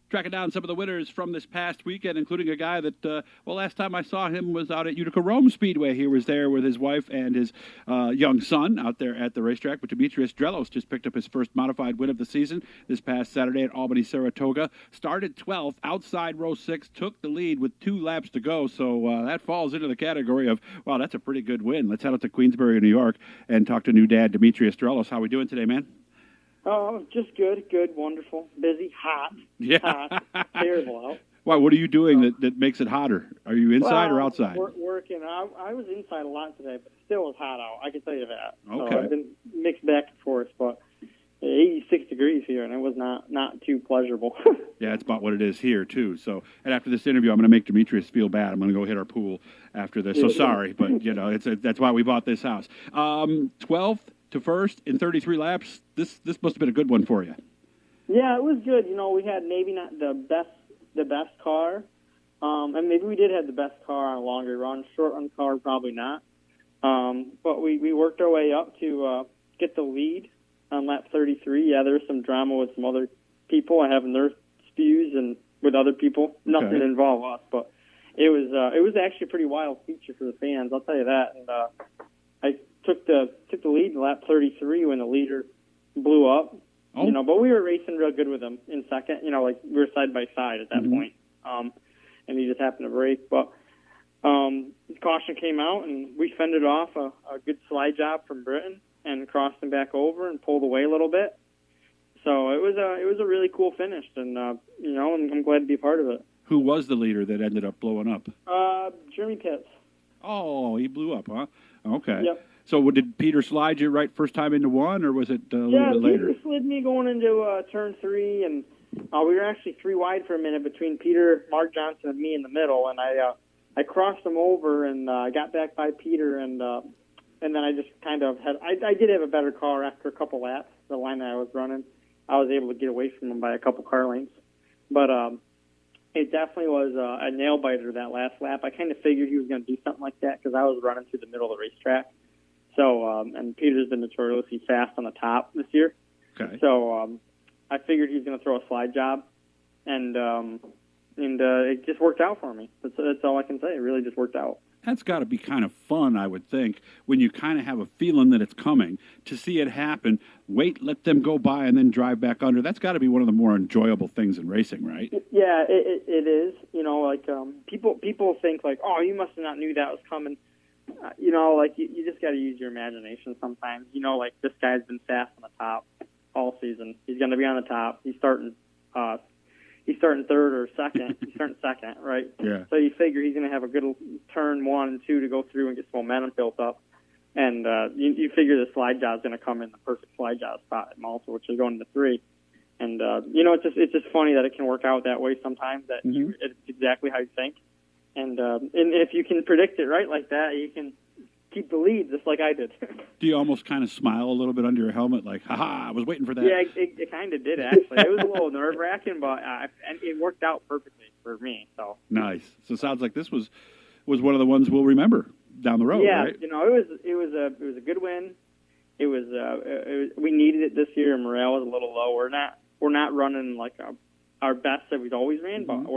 tracking down some of the winners from this past weekend, including a guy that, last time I saw him was out at Utica Rome Speedway. He was there with his wife and his young son out there at the racetrack. But Demetrios Drellos just picked up his first modified win of the season this past Saturday at Albany Saratoga. Started 12th, outside row 6, took the lead with 2 laps to go. So that falls into the category of, wow, that's a pretty good win. Let's head out to Queensbury, New York, and talk to new dad, Demetrios Drellos. How are we doing today, man? Oh, just good, wonderful, busy, hot. Yeah. Hot, terrible out. Why? What are you doing that makes it hotter? Are you inside or outside? Working. I was inside a lot today, but still was hot out. I can tell you that. Okay. So I've been mixed back and forth, but 86 degrees here, and it was not too pleasurable. Yeah, it's about what it is here too. So, and after this interview, I'm going to make Demetrius feel bad. I'm going to go hit our pool after this. So sorry, but that's why we bought this house. 12th to first in 33 laps. This must have been a good one for you. Yeah, it was good. We had maybe not the best car, and maybe we did have the best car on a longer run. Short run car, probably not. But we worked our way up to get the lead on lap 33. Yeah, there was some drama with some other people having their spews and with other people. Nothing to involve us, but it was actually a pretty wild feature for the fans. I'll tell you that. And I took the lead in lap 33 when the leader blew up. Oh. But we were racing real good with him in second. Like we were side by side at that point. And he just happened to break. But caution came out, and we fended off a good slide job from Britain and crossed him back over and pulled away a little bit. So it was a really cool finish, and I'm glad to be a part of it. Who was the leader that ended up blowing up? Jeremy Pitts. Oh, he blew up, huh? Okay. Yep. So did Peter slide you right first time into one, or was it a little bit later? Yeah, Peter slid me going into turn 3, and we were actually 3 wide for a minute between Peter, Mark Johnson, and me in the middle, and I crossed him over and I got back by Peter, and then I just kind of I did have a better car after a couple laps. The line that I was running, I was able to get away from him by a couple car lengths, but it definitely was a nail biter that last lap. I kind of figured he was going to do something like that because I was running through the middle of the racetrack. So, and Peter's been notoriously fast on the top this year. Okay. So, I figured he's going to throw a slide job, and it just worked out for me. That's all I can say. It really just worked out. That's got to be kind of fun, I would think, when you kind of have a feeling that it's coming, to see it happen, wait, let them go by, and then drive back under. That's got to be one of the more enjoyable things in racing, right? Yeah, it is. People think like, oh, you must have not knew that was coming. You just got to use your imagination sometimes. Like this guy's been fast on the top all season. He's going to be on the top. He's starting third or second. He's starting second, right? Yeah. So you figure he's going to have a good turn 1 and 2 to go through and get some momentum built up. And you figure the slide job's going to come in the perfect slide job spot at Malta, which is going to 3. And it's just funny that it can work out that way sometimes. That it's exactly how you think. And if you can predict it right like that, you can keep the lead just like I did. Do you almost kind of smile a little bit under your helmet like, ha-ha, I was waiting for that? Yeah, it kind of did, actually. It was a little nerve-wracking, but and it worked out perfectly for me. So nice. So it sounds like this was one of the ones we'll remember down the road, right? Yeah, it was a good win. It was we needed it this year, and morale was a little low. We're not running like our best that we've always ran, but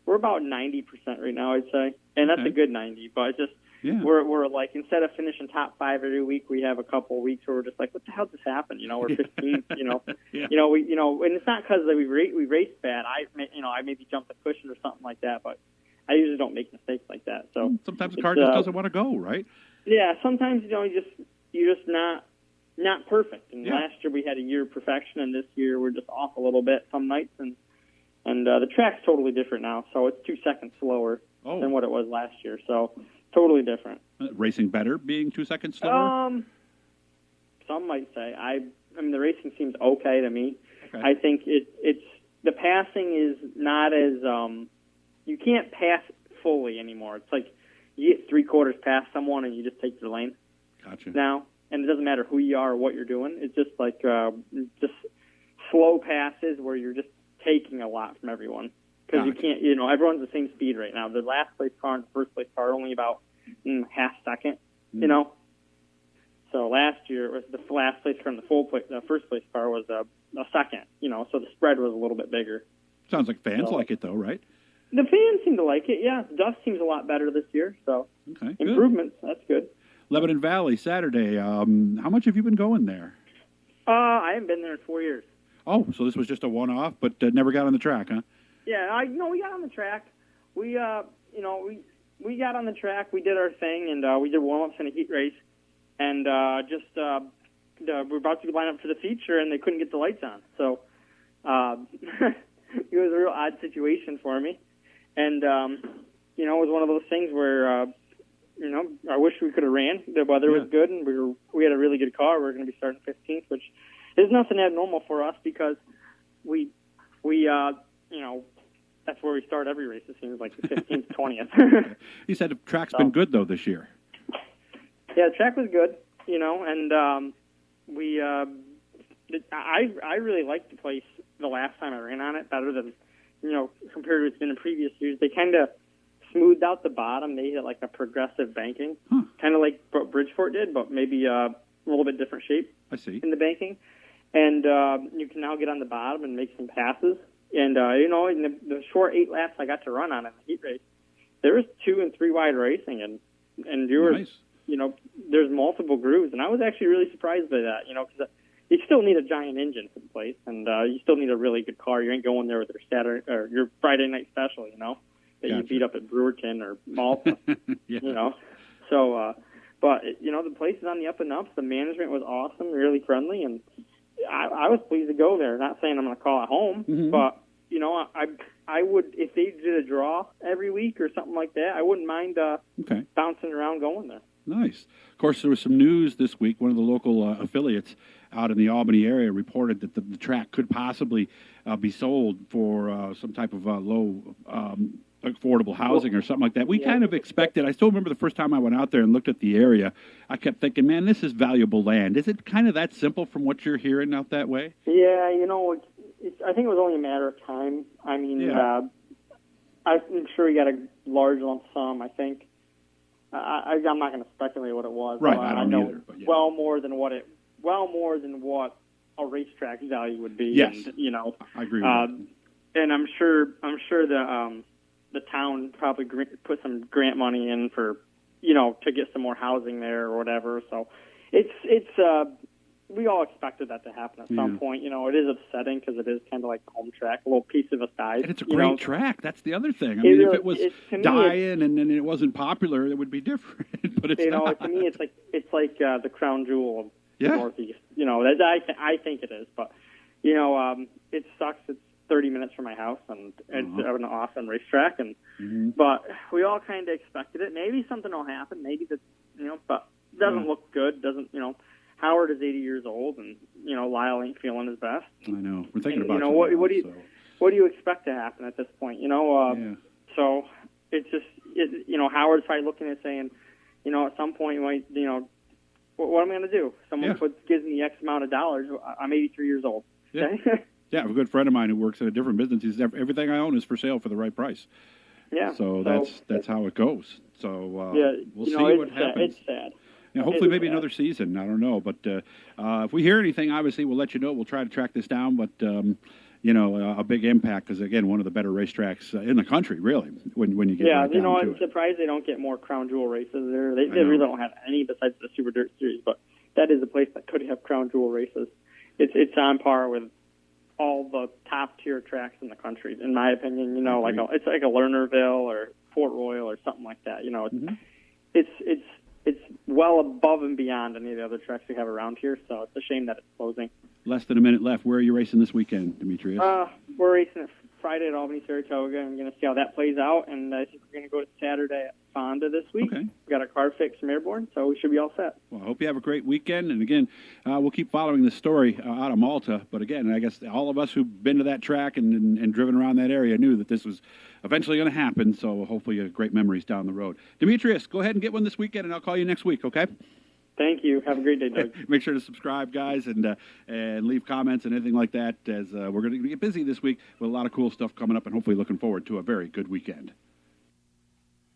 we're about 90% right now, I'd say, and that's a good 90. But it's just we're like, instead of finishing top 5 every week, we have a couple of weeks where we're just like, what the hell just happened? We're 15th. And it's not because we raced bad. I maybe jumped a cushion or something like that, but I usually don't make mistakes like that. So sometimes the car just doesn't want to go, right? Yeah, sometimes you're just not perfect. And last year we had a year of perfection, and this year we're just off a little bit some nights, and the track's totally different now, so it's 2 seconds slower than what it was last year. So totally different. Racing better, being 2 seconds slower? Some might say. I mean, the racing seems okay to me. Okay. I think it's the passing is not as you can't pass fully anymore. It's like you get 3/4 past someone and you just take your lane. Gotcha. Now, and it doesn't matter who you are or what you're doing. It's just like just slow passes where you're just taking a lot from everyone. Because you can't, everyone's the same speed right now. The last place car and the first place car are only about half second, So last year, it was the last place car and the first place car was a second, so the spread was a little bit bigger. Sounds like fans So- like it, though, right? The fans seem to like it. Yeah, dust seems a lot better this year. So Okay, good. improvements. That's good. Lebanon Valley, Saturday. How much have you been going there? I haven't been there in 4 years. Oh, so this was just a one-off, but never got on the track, huh? Yeah, we got on the track. We we got on the track. We did our thing, and we did warm-ups in a heat race, and we're about to line up for the feature, and they couldn't get the lights on. So it was a real odd situation for me, and it was one of those things where I wish we could have ran. The weather was good, and we had a really good car. We were going to be starting 15th, which is nothing abnormal for us because we that's where we start every race. It seems like the 15th, 20th. You said the track's been good, though, this year. Yeah, the track was good, and I really liked the place the last time I ran on it better than, compared to what's been in previous years. They kind of smoothed out the bottom. They hit like a progressive banking, kind of like what Bridgeport did, but maybe a little bit different shape. I see. In the banking. And you can now get on the bottom and make some passes. And, in the short 8 laps I got to run on in the heat race, there was 2 and 3 wide racing, and you were, Nice. There's multiple grooves. And I was actually really surprised by that, because you still need a giant engine for the place, and you still need a really good car. You ain't going there with your Saturday or your Friday night special, that you beat up at Brewerton or Malta, Yeah. So, but, the place is on the up and up. The management was awesome, really friendly, and I was pleased to go there. Not saying I'm going to call it home, but, I would, if they did a draw every week or something like that, I wouldn't mind bouncing around going there. Nice. Of course, there was some news this week. One of the local affiliates out in the Albany area reported that the track could possibly be sold for some type of low affordable housing or something like that. We kind of expected. I still remember the first time I went out there and looked at the area, I kept thinking, man, this is valuable land. Is it kind of that simple from what you're hearing out that way? Yeah, I think it was only a matter of time. I mean, I'm sure he got a large lump sum, I think. I'm not going to speculate what it was. Right, I don't either. But well more than what a racetrack value would be. Yes, and, I agree with that. And I'm sure the town probably put some grant money in for, to get some more housing there or whatever. So it's we all expected that to happen at some point. It is upsetting because it is kind of like the home track, a little piece of us died. And it's a great track. That's the other thing. I mean, if it was dying and then it wasn't popular, it would be different. But it's not. To me, it's like the crown jewel of the Northeast. I think it is. But it sucks. It's 30 minutes from my house, and it's an awesome racetrack. And but we all kind of expected it. Maybe something will happen. Maybe but it doesn't look good. Doesn't Howard is 80 years old, and Lyle ain't feeling his best. I know. We're thinking about what do you expect to happen at this point? So it's just Howard's probably looking at saying, at some point you might, what am I going to do? Someone gives me X amount of dollars. I'm 83 years old. Okay? Yeah, I have a good friend of mine who works in a different business. He says everything I own is for sale for the right price. Yeah. So that's how it goes. So we'll see what happens. It's sad. Yeah, hopefully maybe another season. I don't know. But if we hear anything, obviously we'll let you know. We'll try to track this down. But, a big impact because, again, one of the better racetracks in the country, really, when you get right down to I'm surprised they don't get more crown jewel races there. They really don't have any besides the Super Dirt Series. But that is a place that could have crown jewel races. It's on par with all the top-tier tracks in the country, in my opinion. It's like a Lernerville or Port Royal or something like that. It's well above and beyond any of the other tracks we have around here, so it's a shame that it's closing. Less than a minute left. Where are you racing this weekend, Demetrios? We're racing it Friday at Albany Saratoga. I'm going to see how that plays out, and I think we're going to go to Saturday at Fonda this week. Okay. We got our car fixed from Airborne, so we should be all set. Well, I hope you have a great weekend. And again, we'll keep following this story out of Malta. But again, I guess all of us who've been to that track and driven around that area knew that this was eventually going to happen. So hopefully great memories down the road. Demetrios, go ahead and get one this weekend, and I'll call you next week, okay? Thank you. Have a great day, Doug. Make sure to subscribe, guys, and leave comments and anything like that, as we're going to get busy this week with a lot of cool stuff coming up, and hopefully looking forward to a very good weekend.